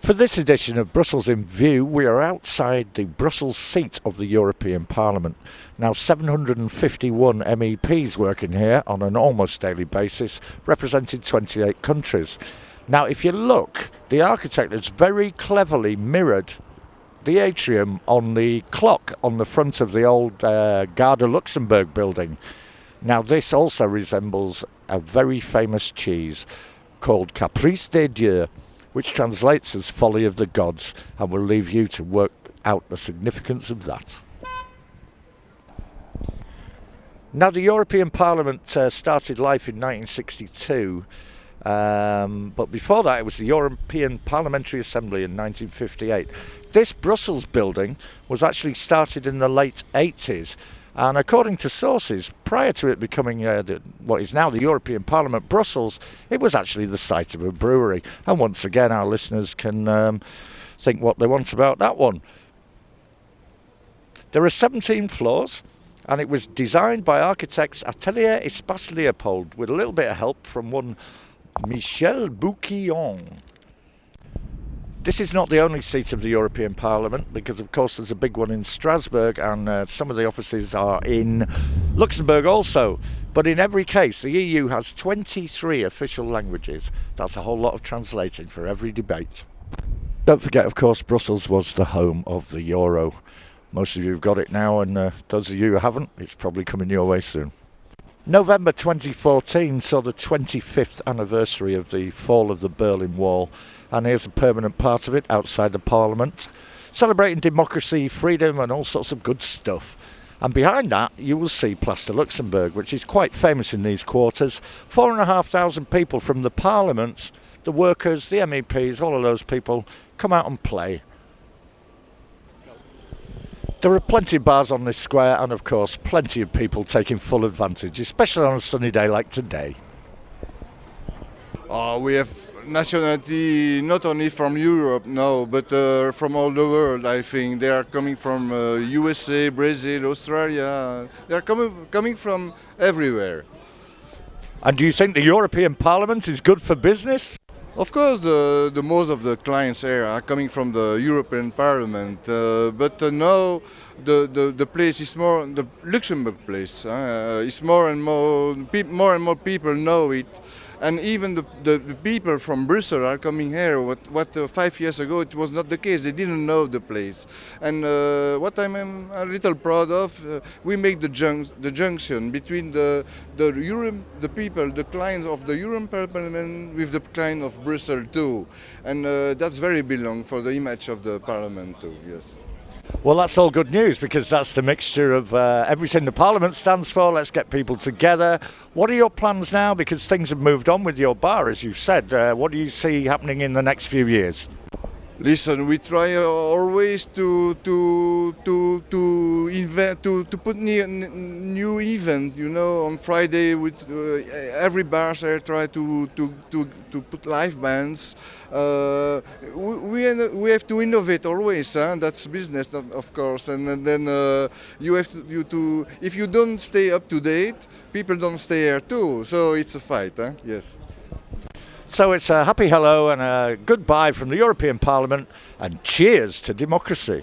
For this edition of Brussels in View, we are outside the Brussels seat of the European Parliament. Now 751 MEPs working here on an almost daily basis, representing 28 countries. Now if you look, the architect has very cleverly mirrored the atrium on the clock on the front of the old Gare de Luxembourg building. Now this also resembles a very famous cheese called Caprice des Dieux, which translates as folly of the gods, and we'll leave you to work out the significance of that. Now the European Parliament started life in 1962, but before that it was the European Parliamentary Assembly in 1958. This Brussels building was actually started in the late 80s, and according to sources, prior to it becoming what is now the European Parliament Brussels, it was actually the site of a brewery. And once again, our listeners can think what they want about that one. There are 17 floors, and it was designed by architects Atelier Espace Léopold, with a little bit of help from one Michel Bouquillon. This is not the only seat of the European Parliament, because of course there's a big one in Strasbourg, and some of the offices are in Luxembourg also. But in every case, the EU has 23 official languages. That's a whole lot of translating for every debate. Don't forget, of course, Brussels was the home of the euro. Most of you have got it now, and those of you who haven't, it's probably coming your way soon. November 2014 saw the 25th anniversary of the fall of the Berlin Wall, and here's a permanent part of it outside the Parliament, celebrating democracy, freedom and all sorts of good stuff. And behind that you will see Place de Luxembourg, which is quite famous in these quarters. 4,500 people from the Parliament, the workers, the MEPs, all of those people come out and play. There are plenty of bars on this square, and of course plenty of people taking full advantage, especially on a sunny day like today. We have nationality not only from Europe, no, but from all the world. I think they are coming from USA, Brazil, Australia. They are coming from everywhere. And do you think the European Parliament is good for business? Of course, the most of the clients here are coming from the European Parliament, but now the place is more the Luxembourg place. It's more and more people know it. And even the people from Brussels are coming here. What 5 years ago it was not the case. They didn't know the place. And what I'm a little proud of, we make the junction between the people, the clients of the European Parliament with the client of Brussels too. And that's very belong for the image of the Parliament too. Yes. Well, that's all good news, because that's the mixture of everything the Parliament stands for. Let's get people together. What are your plans now? Because things have moved on with your bar, as you've said. What do you see happening in the next few years? Listen, we try always to put new event. You know, on Friday with every bar there try to put live bands. We have to innovate always. That's business, of course. And then you have to if you don't stay up to date, people don't stay here too. So it's a fight. Yes. So it's a happy hello and a goodbye from the European Parliament, and cheers to democracy.